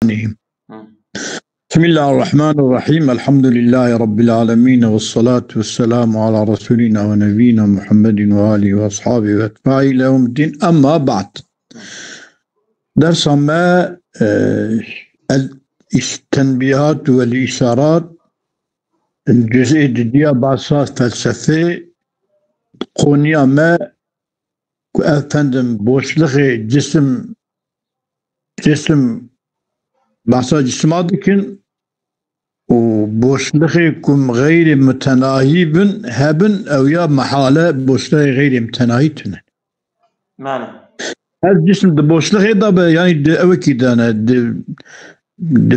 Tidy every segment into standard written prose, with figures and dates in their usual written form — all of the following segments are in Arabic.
عليهم. بسم الله الرحمن الرحيم. الحمد لله رب العالمين والصلاة والسلام على رسولنا ونبينا محمد وآله وأصحابه وأتباعه إلى يوم الدين. أما بعد، درس ما التنبيهات والإشارات الجزء الدنيا باساس فلسفة قونيا ما أفندم بوشلخي جسم باساس جسماتكن وبوشلخيكم غير متناهي هبن أو يا محالة بوشلخي غير متناهي تنن معنى الجسم ده بوشلخي ده يعني ده أو كيدانا ده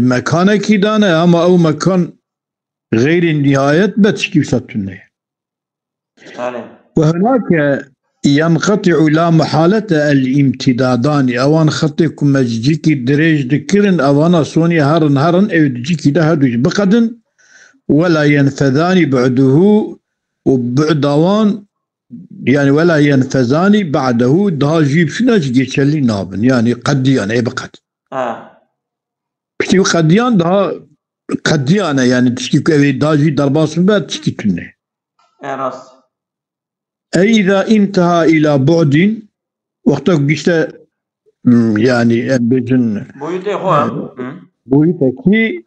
مكانه كيدانا أما أو مكان غير نهاية بتشكي ستنه. وهناك ينقطع لا محالة الامتدادان أوان خطيكم مجيكي دريج دكرن أوانا صوني هرن أو دجيكي ده هدوش بقدن ولا ينفذان بعده وبعدوان يعني ولا ينفذان بعده ده جيب شنو جيتشلي نابن يعني قديان أي بقد بشتي قديان ده قديان يعني تشكي داجي درباس بعد تشكي تنه راس. أي إذا انتهى إلى بعد وقتك قشت يعني بجن بويتكي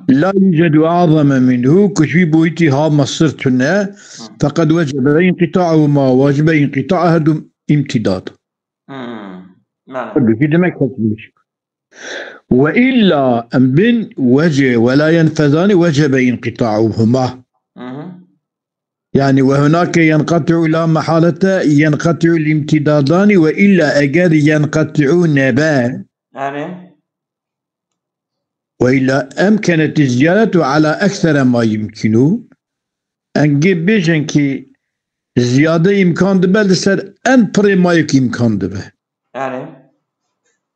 لا يوجد أعظم منه كشي بويتي ها مصرتنا فقد وجب انقطاعه ما وجب انقطاع هدم امتداد في دمك وإلا بن وجه ولا ينفذان وجب انقطاعهما يعني وهناك ينقطع لا محالة ينقطع الامتدادان وإلا أجر ينقطعون با وإلا أمكنت الزيادة على أكثر ما يمكن أنجيب بيجن كي زيادة إمكان دبا لسر أن بري ما يك إمكان دبا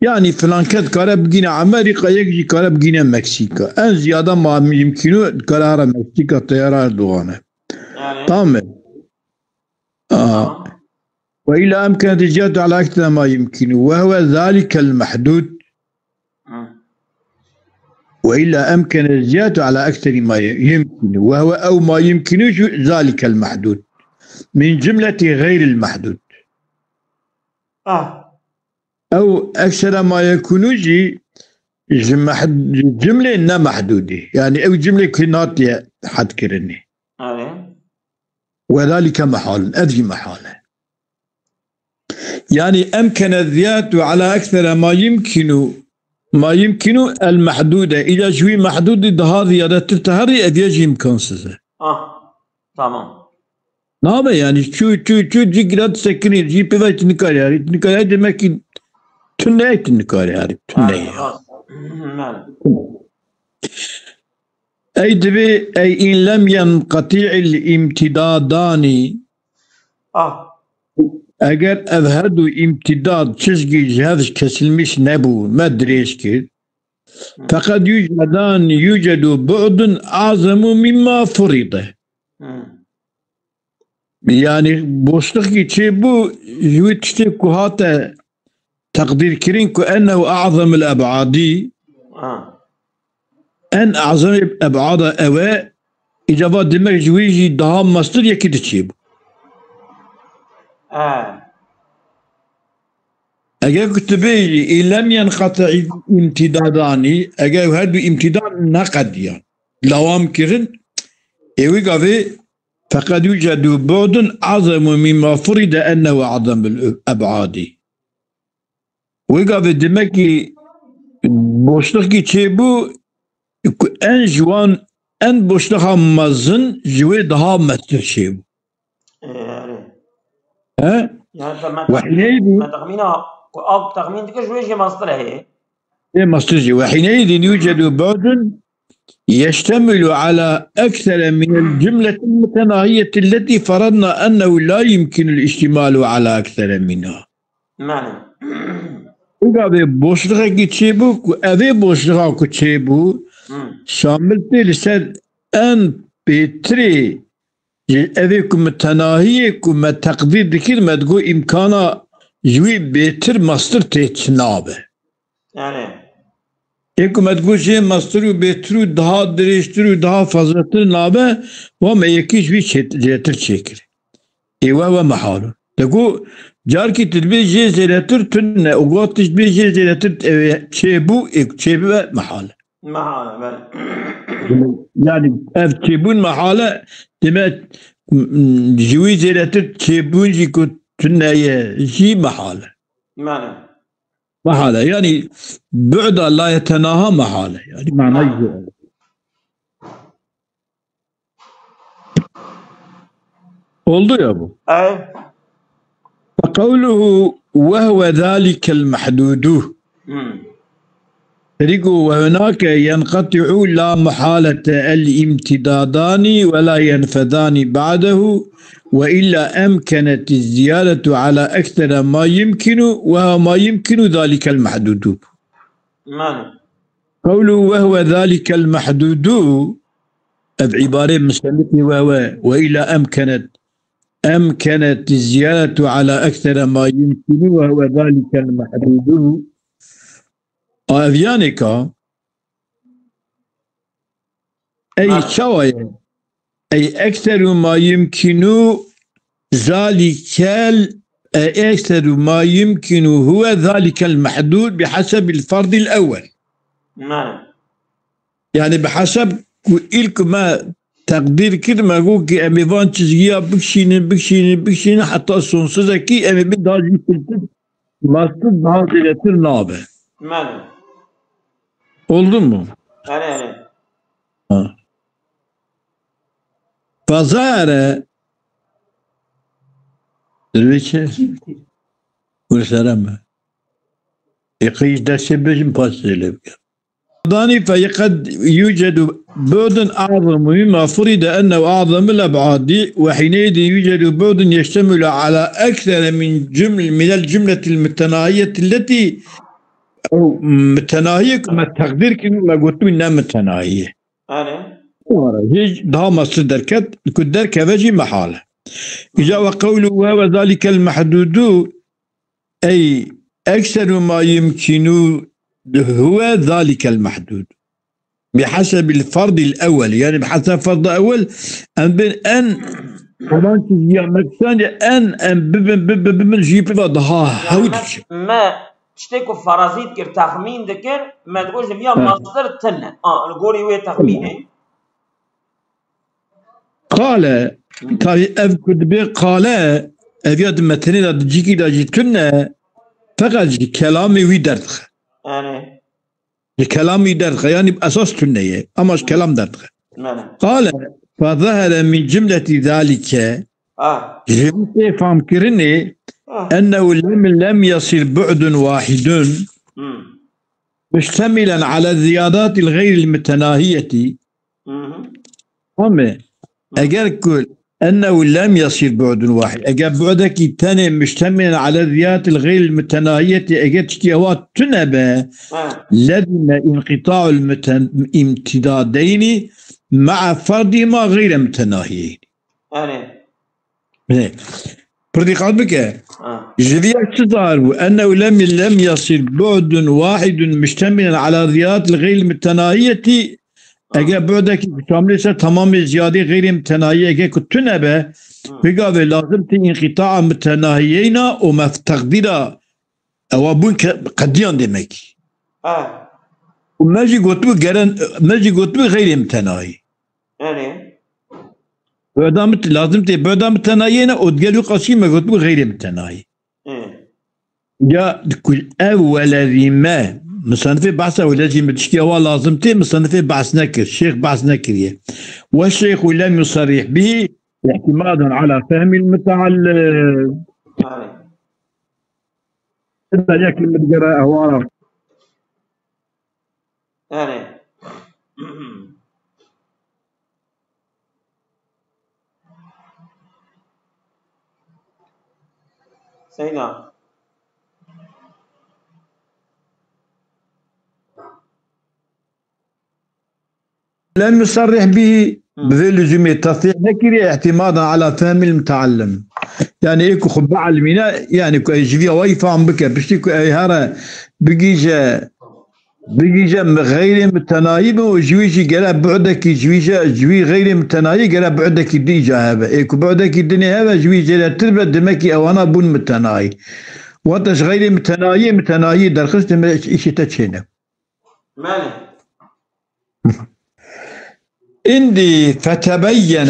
يعني فلان كد كارا بجينا أمريكا يجي كارا بجينا مكسيكا أن زيادة ما يمكنه كارا مكسيكا طيارة دوانه تمام. وإلى أمكن الزيادة على أكثر ما يمكن وهو ذلك المحدود وإلا أمكن الزيادة على أكثر ما يمكن وهو أو ما يمكن ذلك المحدود من جملة غير المحدود أو أكثر ما يكون جملة لا محدودة يعني أو جملة كناتية حد كرني وذلك محال أدري محالة يعني أمكن الزيادة على أكثر ما يمكن المحدودة إذا شوي محدود هذه يا تفتهري أديجي إمكان سزة تمام نعم يعني شو جي قراد سكني جي بيفاي تنكاري دمكي تنهي تنكاري أي دبي أي إن لم ينقطع الامتدادان أجر أذهدوا امتداد تشجي جهاز كسلمش نبو ما دريش كده فقد يوجد بعد أعظم مما فرض يعني بوشتكي تشيبو يوتشتكو هاتا تقدير كرين كأنه أعظم الأبعادي أن أعظم أبعاد أواء إجابات دماغ جويجي دهام مصدر يكي تشيبو أجا كتبي إن لم ينقطع امتداداني أجا هذا امتداد نقد يعني لوام كرن إيوي قافي فقد يوجد بعد أعظم مما فرض أنه أعظم الأبعاد ويقافي دماغي بوشتكي تشيبو أن جوان أن بوشتها مزن جوي دها مستر شيبو وحينئذ تخمين تكشويش مصدر هي مصدر وحينئذ يوجد بعد يشتمل على أكثر من الجملة المتناهية التي فرضنا أنه لا يمكن الاشتمال على أكثر منها معنى وقابل بوشتها كتشيبو وأبي بوشتها كتشيبو شامل لسد أن بيتري أبيكم التناهية كما تقدير ذكر ما تقول إمكانا جوي بيتر مصدر تيتشنابه يعني ايكو ما تقول شيء مصدر وبيترو daha دريشترو daha fazladır nabe وما يكيش بي جيتر شكل ايوه محاله تقول جاركي تدبي جي زيلتر تن وقوتش بي جي زيلتر تشيبو تشيبو محاله يعني اف تشيبون محاله تما جوي زيلتر تشيبون جي كنت جي محاله محاله يعني بعد لا يتناهى محاله يعني معنى يجوع oldu ya bu. فقوله وهو ذلك المحدود وهناك ينقطع لا محالة الامتدادان ولا ينفذان بعده وإلا أمكنت الزيادة على أكثر ما يمكن وهو ما يمكن ذلك المحدود. قوله وهو ذلك المحدود بعبارة مستمتة وإلا أمكنت الزيادة على أكثر ما يمكن وهو ذلك المحدود. أفيانيكا أي شوية أي أكثر ما يمكن ذلك أكثر ما يمكن هو ذلك المحدود بحسب الفرض الأول. يعني بحسب إلك ما تقدير كده ما يقول كي أمي فان تزيا بكشين حتى صنصة كي أمي بدها جيت ماستد هذه النابة. Oldu mu? Yani. Fazare Derviçe Kursaramı يقيش ده سبج مباسل ضاني فقد يوجد بعد أعظم مما فرض أنه أعظم الأبعاد وحينئذ يوجد بعد يشتمل على أكثر من الجملة المتناهية التي أو متناهية كما التقدير كما ما قلت منها متناهية هيج ده مصر دركت كدر كفجي محالة إذا وقوله وهو ذلك المحدود أي أكثر ما يمكن هو ذلك المحدود بحسب الفرض الأول يعني بحسب الفرض الأول أن كمان يعمل ثاني أن بمن جيب ضها هودش ما تشتكوا فرازيت كر تخمين ذكر ما تقولش بيا مصدر تنة نقولي وين تخمينه قال أذكر قال أبيض مثلا تجيكي دا جيتنا فقط كلامي ويدرخ يعني كلامي درخ يعني بأساس تنية أما كلام درخ قال فظهر من جملة ذلك جملة فهم كرني أنه لم يصل بعد واحد مشتملا على الزيادات الغير المتناهية أما أقول كل أنه لم يصل بعد واحد أجاب بعدك الثاني مشتمل على الزيادات الغير المتناهية أجاب اشتياوات تنبه لازم انقطاع الامتدادين مع فرضهما غير متناهيين. بريقات بك جريك تظهر أنه لم يصل بعد واحد مشتملا على الزيادات الغير المتناهية اگر بعدك شامل تمام زيادة غير متناهية اگر كتنبه بقى لازم انقطاع متناهيين وما في تقديره او بون قديان دمك وما جي قطبه غير متناهي يعني لازم بعد متناهيين وتقالوا قسيمة قطبه غير متناهي جاء كل اول ذي ما مصنفي بحثه ولازم تشكي هو لازمتي مصنفي بحث نكر الشيخ بحث نكريه والشيخ لم يصرح به اعتمادا على فهم المتعلم انت يا كلمة قراءة وعرف يعني سيدنا لم يصرح به بذي لزومية تصريح نكري اعتمادا على فهم المتعلم يعني ايكو خبع علمنا يعني كو ايجفيا وايفا عم بك بشتيكو اي هارا بقيجا بيجي غير متناهي وجويجي قال بعدك جوي غير متناهي قال بعدك دي جاهبه ايكو بعدك الدنيا هذا جويجي لا تربى دمكي او انا بون متناهي وانتش غير متناهي درخست ايش تتشينا مالي عندي فتبين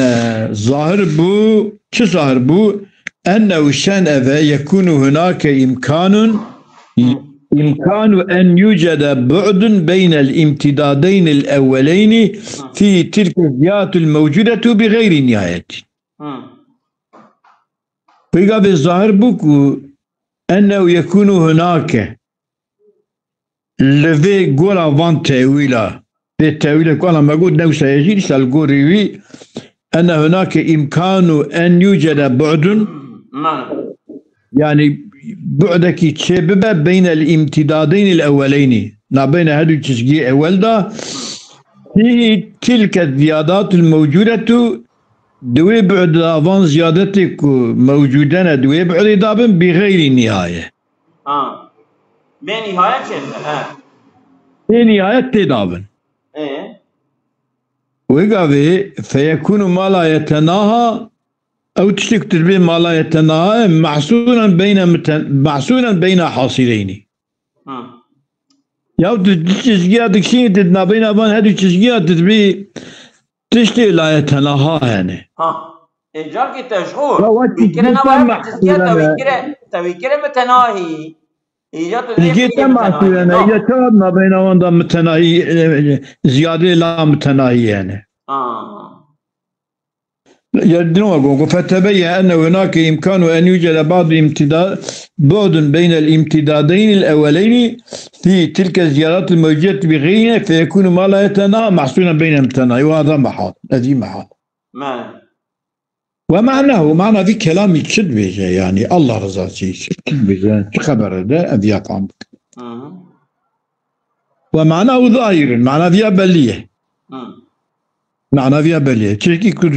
ظاهر بو شو ظاهر بو انه شان اذا يكون هناك امكان أن يوجد بعد بين الامتدادين الأولين في تلك الزيادات الموجودة بغير نهاية. فيقال الظاهر بكو أنه يكون هناك لذي قولا فان تأويلا في التأويل قولا ما قلت نو سيجي سالقوري أن هناك إمكان أن يوجد بعد يعني بعدك تشبب بين الامتدادين الأولين ما بين هذا التشجيع والدا في تلك الزيادات الموجودة دوي بعد لافان زيادتك موجودة دوي بعد دابن بغير نهاية بنهاية شيء بنهاية تدابن ويقابي فيكون ما لا يتناهى أو تشتك تربيه ما لا يتناهى محصولا بين حاصلين. يا تشجيات شيء تدنا بين أبان هذه تشجيات تربيه تشتي لا يتناهى يعني. إيجار كي تشغور. ويكرنا ما تشجيات تويكرة متناهي. إيجار محصولا إذا كان ما بين أبان متناهي زيادة لا متناهي يعني. يدنوه فتبين أن هناك إمكان أن يوجد بعض بعد بين الامتدادين الأولين في تلك الزيارات الموجودة بغيرها فيكون ما لا يتناهى محصولا بين المتناهي وهذا محال هذه محال ومعناه معنى في كلام يشد بيجا يعني الله رضا يشد بيجا خبر ده أبي أطعمك ومعناه ظاهر معناه فيها بليه معنى فيها بليه تشكي كل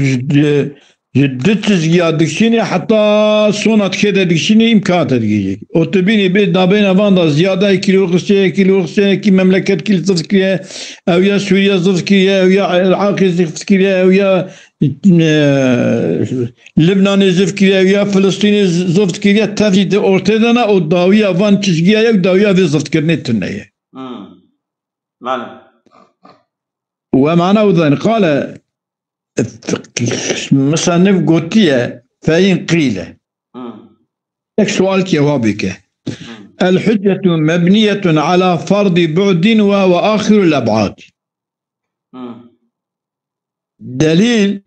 جدت زيادة دكشيني حتى صنعت كده دكشيني إمكانات تجيك وتبيني بيت دابين أفاندا زيادة كيلو خسية كي مملكة كيلو تفكيرية أو يا سوريا تفكيرية أو يا العراق تفكيرية أو يا لبنان تفكيرية أو يا فلسطين تفكيرية تفيد أورتدنا أو داوية أفان تشجية أو داوية في تفكيرني تنية معنى ومعناه ذلك قال مصنف قوتية فإن قيل لك سؤال جوابك الحجة مبنية على فرض بعد وهو آخر الأبعاد دليل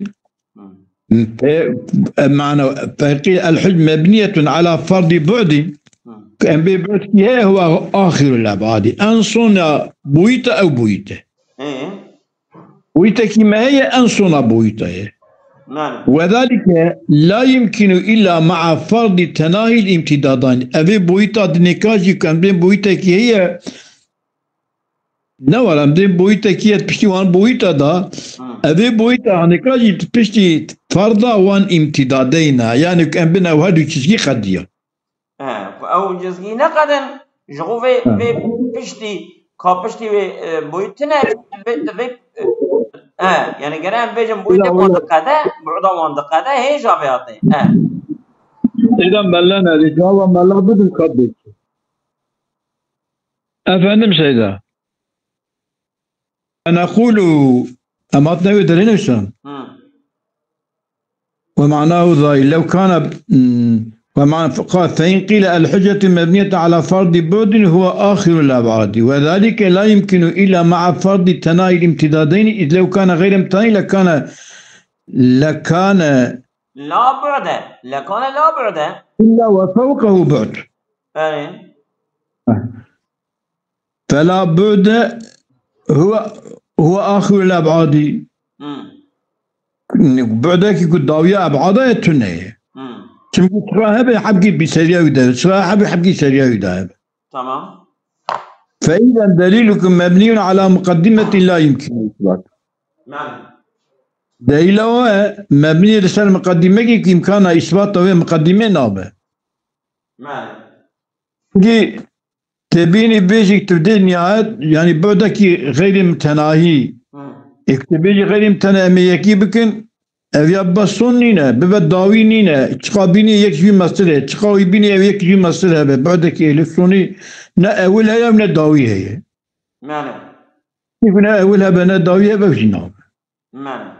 معنى فقيل الحجة مبنية على فرض بعد كان ببعد هو آخر الأبعاد أنصنا بويته أو بويته بويته كما هي أنصنا بويته وذلك لا يمكن إلا مع فرض تناهي الامتدادان أبي بويته دنكاجي كان بين بويته كي هي نوالم دين بويته كي تبشتي وان بويته دا أبي بويته دنكاجي تبشتي فرضا وان امتدادين يعني كان بين هادو تشجي خدية أو جزء نقدن جغوفي بشتي كابشتي بويتنا يعني قرام بيجم بويتك وندقاده بعدا وندقاده هي جافياتي إذا ملنا الإجابة ملا بدون كبير أفهم سيدا أنا أقول أما تنوي درينوسان ومعناه ذا لو كان ومعنى قال فإن قيل الحجة مبنية على فرض بعد هو آخر الأبعاد وذلك لا يمكن إلا مع فرض تناهي الامتدادين إذ لو كان غير امتناهي لكان لا بعد إلا وفوقه بعد فلا بعد هو آخر الأبعاد بعدك يقول داوية أبعادها يتنهي çünkü sıra حبقي بسريع وده صراحة حبقي سريع وده تمام فإذا دليلكم مبني على مقدمة لا يمكن إثبات نعم دليله مبني على مقدمة كي إمكانها إثبات وهي مقدمة نابة نعم تبيني بيجي تبدي نهاية يعني بعدكي غير متناهي اكتبيجي غير متناهي يكي بكن اذا بصون نينا ببد داوي نينا تقابيني يكفي مسألة تقابيني يكفي مسألة بعدكي الكتروني نا اولها يا من داوي هي معنى يكون اولها بنا داوي بوجنا معنى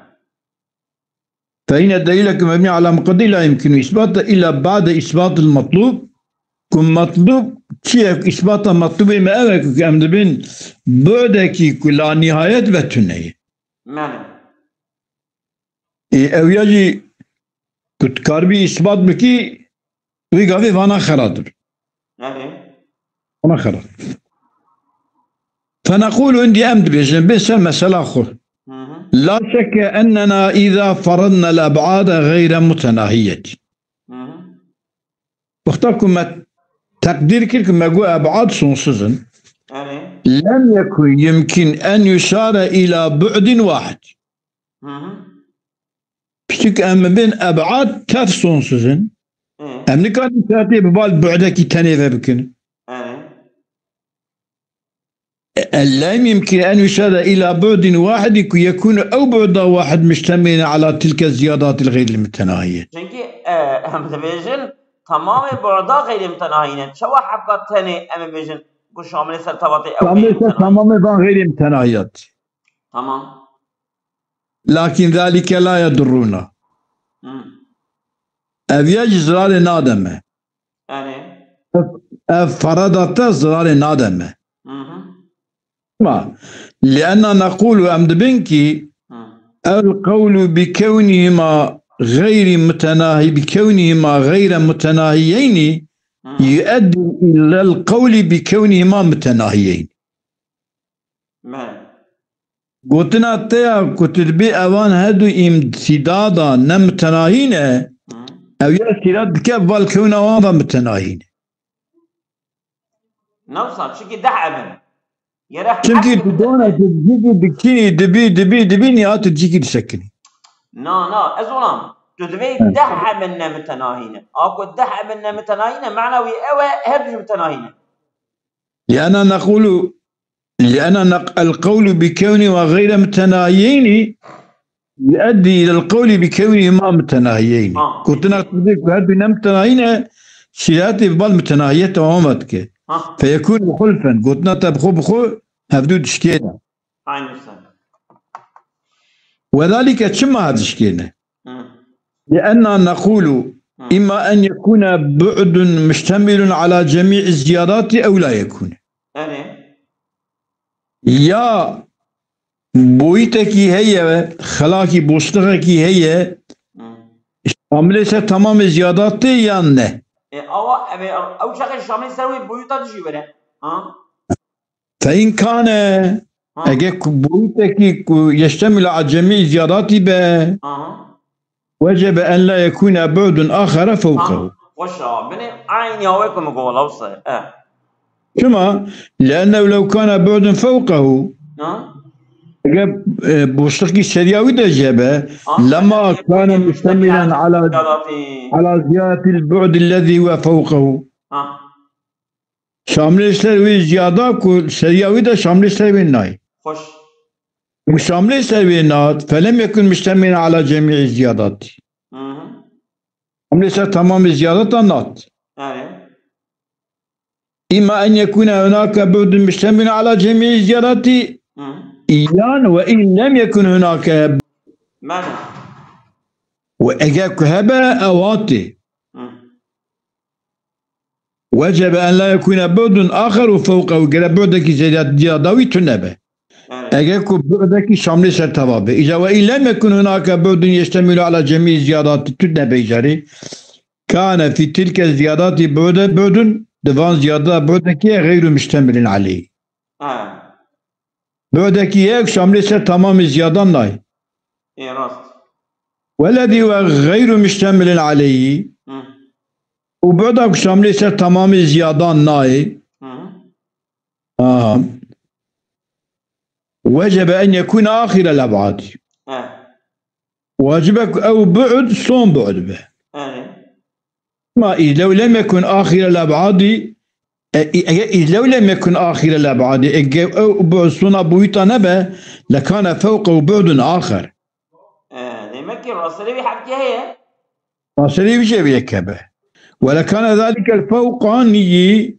فإن الدليل مبني على مقدار لا يمكن إثباته إلا بعد إثبات المطلوب كم مطلوب شيء إثبات مطلوب ما أبغى كأمد بين بعدك كل نهاية بتنهي معنى أو يجي كتكاربي إثبات بكي ويقابي فانا خرادر فانا خرادر فنقول عندي أمد بيجن بس المسألة أخر لا شك أننا إذا فرضنا الأبعاد غير متناهية واختاركم تقدير كلكم أقول أبعاد صنصزن لم يكن يمكن أن يشار إلى بعد واحد بشك أما بين أبعاد ثلاث صنصزن أمني كان تاتي ببال بعدك تنيفة بكن لم يمكن أن يشار إلى بعد واحد يكون أو بعد واحد مشتمل على تلك الزيادات الغير المتناهية. çünkü أم تمام بعدا غير متناهيين. شو حقا تاني أم بيجن قو شامل سرطباتي أو غير متناهيين. تمام غير متناهيات. تمام. لكن ذلك لا يضرنا. أبيج زرار نادمة. يعني. فرضت زرار نادمة. ما لأن نقول أمد بنكي القول بكونهما غير متناهي بكونهما غير متناهيين يؤدي إلى القول بكونهما متناهيين. قلتنا تيا كتربي أوان هدو امتدادا نمتناهين أو يأتي كيف والكون هذا متناهين. نوصل شكي دعم çünkü بدون تجيكي دبي نهاية تجيكي تسكني. لا أزولام تدبي دحى منا متناهين. أكو دحى منا متناهين معنوي أو هرج متناهين. لأن القول بكون وغير متناهيين يؤدي إلى القول بكونهما متناهيين. كنت نقول هذا متناهين سياتي ببال متناهية تمامتك. فيكون خلفا قلنا تبخو هفدود شكينا وذلك كما هذا شكينا لأننا نقول إما أن يكون بعد مشتمل على جميع الزيادات أو لا يكون يا بويتكي هي خلاكي بوستغكي هي شاملة تمام الزيادات يعني أو شغل شامل سوي بويتا تجي بره فإن كان أجيك بويتك يشتمل على جميع زيادات به وجب أن لا يكون بعد آخر فوقه وشا بني عيني هواكم يقول أوصي كما لأنه لو كان بعد فوقه بوشتكي الشريعي ده جابه لما كان مشتملا على زيادة البعد الذي هو فوقه شامل سروي زيادة كل الشريعي ده شامل سروي الناي خوش وشامل سروي النات فلم يكن مشتملا على جميع الزيادات شامل سروي تمام الزيادات النات إما أن يكون هناك بعد مشتمل على جميع الزيادات إيان وإن لم يكن هناك معنى وإجاك هبا أواتي وجب أن لا يكون بعد آخر فوقه قال بعدك زيادوي تنبه أجاك بعدك شامل سرتبابه إذا وإن لم يكن هناك بعد يشتمل على جميع الزيادات تنبه جاري كان في تلك الزيادات بعد دفان زيادة بعدك غير مشتمل عليه بعدك ياك شامل تمام زيادة ناي والذي هو غير مشتمل عليه وبعدك شامل تمام زيادة ناي وجب أن يكون آخر الأبعاد واجبك أو بعد صوم بعد به ما لو لم يكن آخر الأبعاد لو لم يكن آخر الأبعاد بعثنا بويتا نبا لكان فوقه بعد آخر. demek ki rastları bir hakkı هي. راسلي بشيء بيكبه ولكان ذلك الفوقاني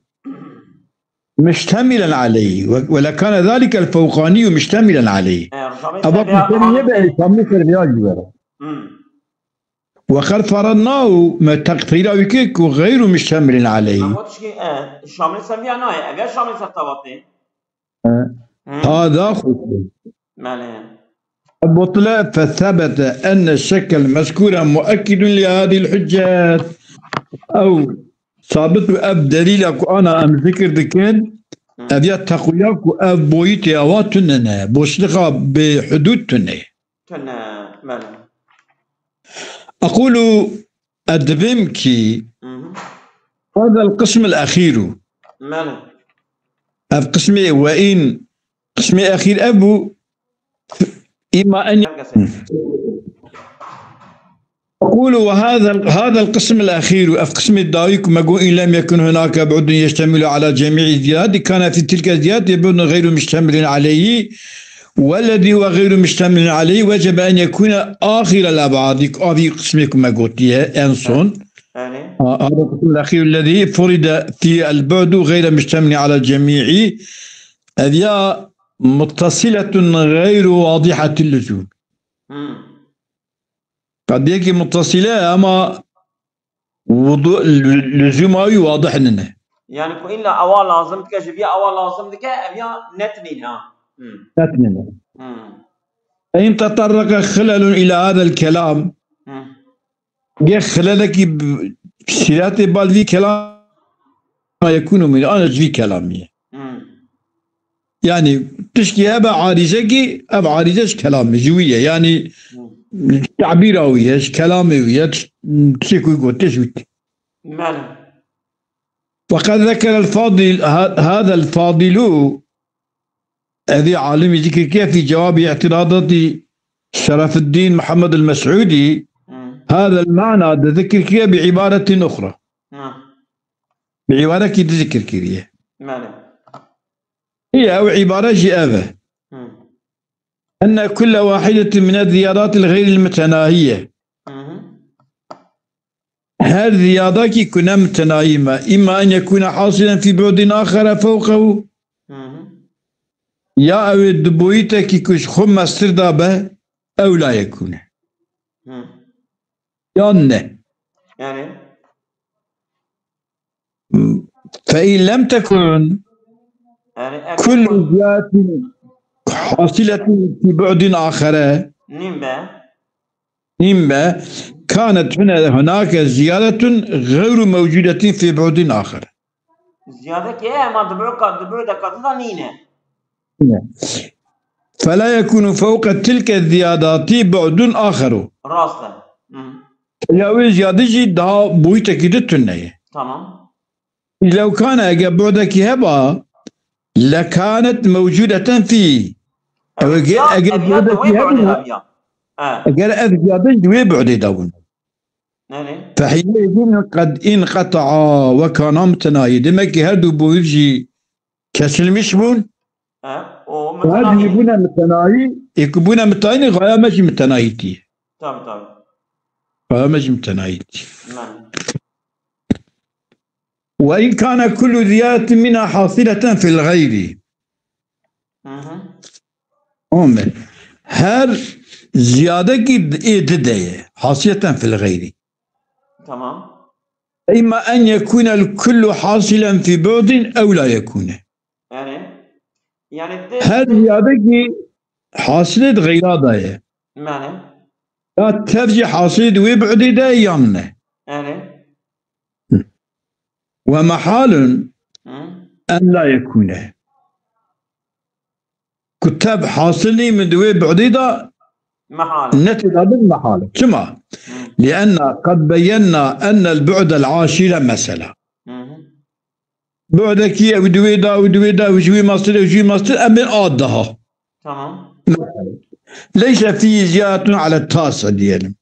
مشتملا عليه ولكان ذلك الفوقاني مشتملا عليه. وقد فرضناه ما تقديره وكيك وغير مشتمل عليه. هذا خطوة البطلة فثبت أن الشك المذكور مؤكد لهذه الحجات أو ثابت أب دليلك أنا أم ذكر ذكر أبيات تقوياك أب بويتي أواتنا بوشلقة بحدودنا. أقول أدبمكي هذا القسم الأخير القسم وإن قسم أخير أبو إما أن أقول هذا القسم الأخير قسم الدايك مقول إن لم يكن هناك بعد يشتمل على جميع الزيادات كان في تلك الزيادات بعد غير مشتمل عليه والذي هو غير مشتمل عليه وجب أن يكون آخر الأبعاد في قسمكم ما قلت أنصن. هذا القسم الأخير الذي فرض في البعد غير مشتمل على الجميع هذه متصلة غير واضحة اللزوم. قد يكي متصلة أما وضوء لزومها واضح لنا. يعني إلا أول لازم تكشفيها أول لازم تك أبيا نتنينها. نتنينها. فإن تطرق خلل إلى هذا الكلام جاء خلالك بسيرات بال في كلام ما يكون من أنا في كلامي. يعني تشكي أبا عارضة أبا عارضة كلام جوية يعني تعبير أويش كلامي ويش تشكي يقول تشوت. وقد ذكر الفاضل هذا الفاضل هذه عالم ذكر كيف في جواب اعتراضات شرف الدين محمد المسعودي هذا المعنى ذكر كيف بعبارة أخرى. بعبارة كي تذكر كيف هي أو عبارة جائبة أن كل واحدة من الزيادات الغير المتناهية هذه الزيادات يكون متناهية إما أن يكون حاصلا في بعد آخر فوقه يا أو الدبويتك يكون خم استردابه أو لا يكون يعني فإن لم تكن كل زيادة حاصلة في بعد آخر نيمبا كانت هناك زيادة غير موجودة في بعد آخر. زيادة كيه ما دبرو دكاتنا نينه. فلا يكون فوق تلك الزيادات بعد آخر. راسته. يا زيادة جدا بويتك دتنه. تمام. لو كان بعدك هبا لكانت موجودة فيه. أجل أذيادة جوي بعدي دون. فحينئذ قد انقطع وكان متناهي دمك هادو بويجي كسل مشبون. هادو يبون متناهي يكبون متناهي غاية ماشي متناهيتي. تمام. غاية ماشي متناهيتي. وإن كان كل زيادة منها حاصلة في الغير. هر زيادة كي حاصلة في الغير. تمام. إما أن يكون الكل حاصلا في بعد أو لا يكون. يعني هر زيادة كي حاصلة غير هذا. لا ترجع حاصلة وبعد ده يمنه. ومحال أن لا يكون. كتاب حاصلي من دوي بعديدة نتيجة بالمحالة كما لأن قد بينا أن البعد العاشر مثلا بعدك ودويدا ودويدا وجوي مصر وجوي مصر أمن آدها تمام ليس في زيادة على التاسع ديالهم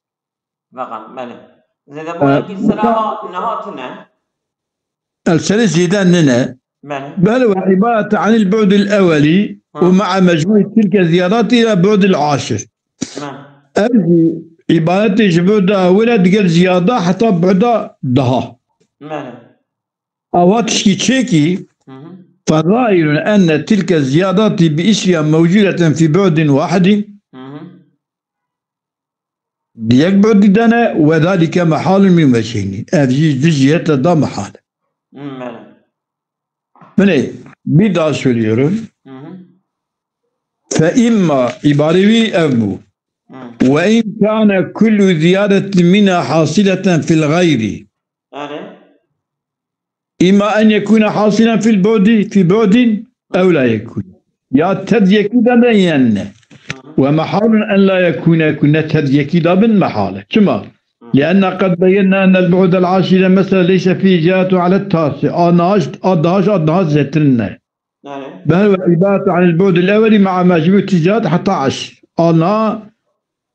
بقى ملك زي ده بقول لك السلامة نهاتنا السنة زيدان لنا بله بل وعبارة عن البعد الأولي ومع مجموع تلك الزيارات إلى بعد العاشر. أرجي عبارة بعد أولى قال زيادة حتى بعد ضها. أواتشكي تشيكي فظاهر أن تلك الزيادات بإسرها موجودة في بعد واحد ديك بعد دنا وذلك محال من وجهين. أفجي جزية دا محال. من بدا سوليرون فإما عباري أبو وإن كان كل زيادة منها حاصلة في الغير إما أن يكون حاصلا في بعد أو لا يكون يا تدي كذا ين ومحال أن لا يكون تدي كذا بالمحالة كما لأن قد بينا أن البعد العاشر مثلا ليس فيه جهة على التاسع أضاش زترنا بل هو عبارة عن البعد الأول مع مجموع الجهات حتى 10 أنا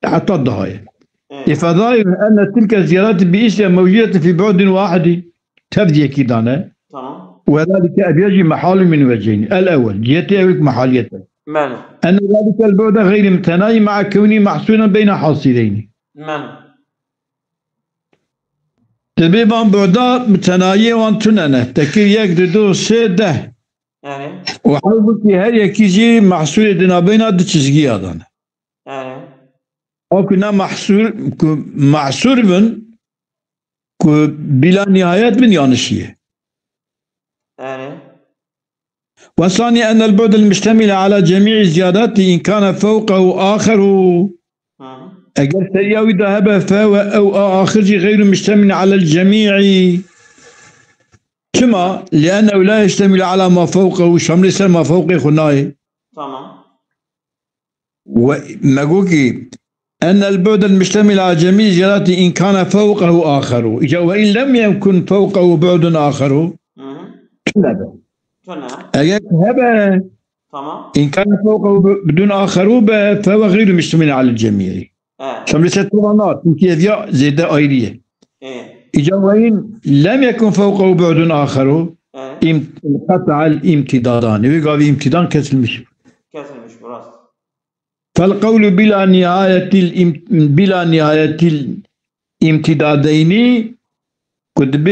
حتى الضهاية فظاهر أن تلك الزيارات بإسرها موجودة في بعد واحد تبدي كدانا وذلك يجي محال من وجهين. الأول جهتي محاليته أن ذلك البعد غير متناهي مع كونه محصولا بين حاصلين تبيبا بعدا متناهي وانتنانه تكير يقدر سيده وحاول هر يكيجي محصول دنا بين دتشزغي ادانه او كنا محصور من بلا نهاية من يانشيه. والثاني أن البعد المشتمل على جميع الزيادات إن كان فوقه آخر أجل سرياوي ذهب فهو أو آخر غير مشتمل على الجميع كما لأنه لا يشتمل على ما فوقه شمل ما فوقه خناي. تمام. ومقوكي أن البعد المشتمل على جميع الزيادات إن كان فوقه آخر وإن لم يكن فوقه بعد آخر كذا هذا إن كان فوقه بدون آخر فهو غير مشتمل على الجميع شمل طبعات امتيازية زيادة آيرية وإن لم يكن فوقه بعد آخر انقطع الامتدادان ويقال امتداد كسر المشبه فالقول بلا نهاية الامتدادين قد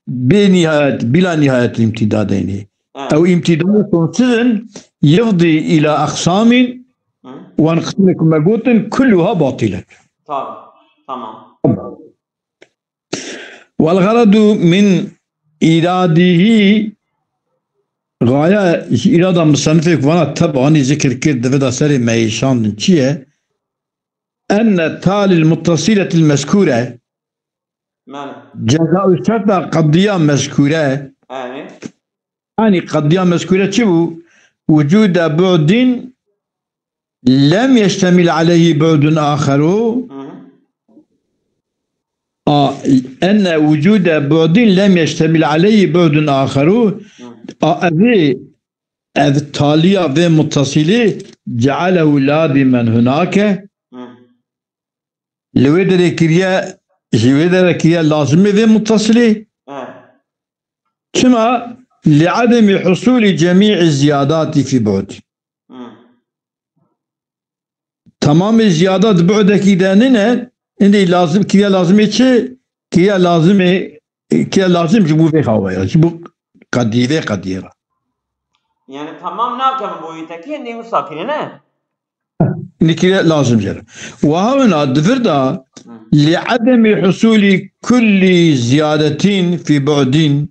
بلا نهاية الامتدادين أو امتداد صنصر يفضي إلى أقسام وانقسم مجهوط كلها باطلة. تمام. والغرض من إراده غاية إرادة مصنفك وانا طبعا ذكر كده في دسر معيشان چيه أن تالي المتصلة المذكورة جزاء الشرط قضية مذكورة يعني قضية مذكورة شبو وجود بعد لم يشتمل عليه بعد آخر أن وجود بعد لم يشتمل عليه بعد آخر أذي التالية بمتصلة جعله لازما هناك لويدر كريا لازمة بمتصلة كما لعدم حصول جميع الزيادات في بعد تمام الزيادات بعد كيداننا إني لازم كريا لازمة شيء كريا لازم جبوا في خوايا جبوا قديرة يعني تمام ناكم بويتكي إني مساكنة نكريا لازم جرا وهنا دفردا لعدم حصول كل زيادة في بعد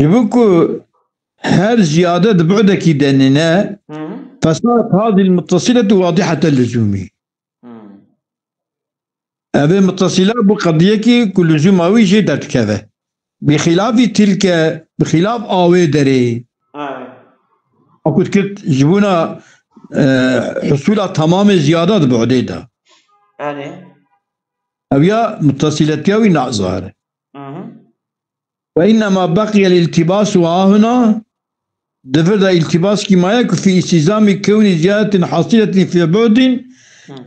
يبقوا هر زيادة بعد كيداننا فصارت هذه المتصلة واضحة اللزوم هذه المتصلة بقضية كل لزوماوي جدت كذا بخلاف آوي دري أقول كنت جبونا حصول تمام زيادات بعدي ده أبيا متصلة يوي نعظهر وإنما بقي الالتباس وهنا دفر الالتباس كما يكون في استلزام كون زيادة حاصلة في بعد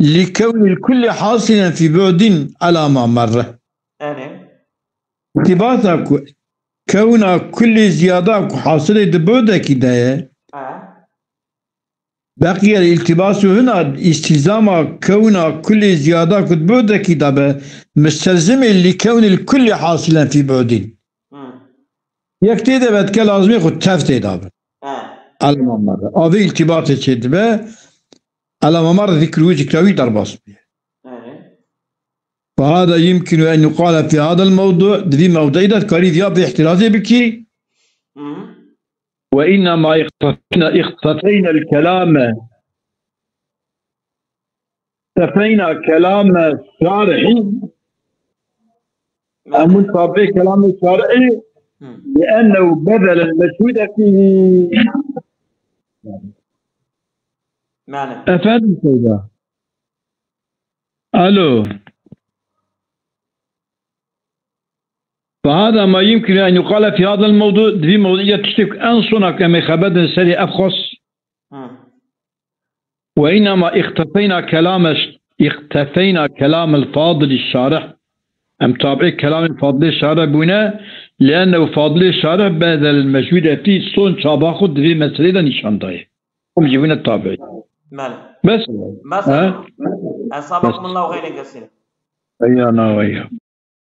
لكون الكل حاصلا في بعد على ما مر التباس كون كل زيادة حاصلة دبودك ده بقي الالتباس هنا استلزام كون كل زيادة دبودك ده مستلزم لكون الكل حاصلا في بعد يكتي بعد كلازمي خد تفتي ده على ممر هذه التباس كده على ممر ذكره ذكروي درباس فهذا يمكن أن يقال في هذا الموضوع في موضوع إذا كاري ذياب احترازي بكي وإنما اختفينا الكلام اختفينا كلام الشارحي أمن طابع كلام الشارحي لأنه بذل المسؤول فيه أفهم كذا ألو فهذا ما يمكن أن يقال في هذا الموضوع في موضوع تشتك أنصنا كما خبد سري أفخص وإنما اختفينا كلام الفاضل الشارح أم تابع كلام الفاضل الشارح بنا لأنه فاضل الشارح بذل المجهود فيه صون شاباخد في مسألة نشان دايه هم يجيبون التابع بس مثلا أصابكم الله خير كثير أيانا ويا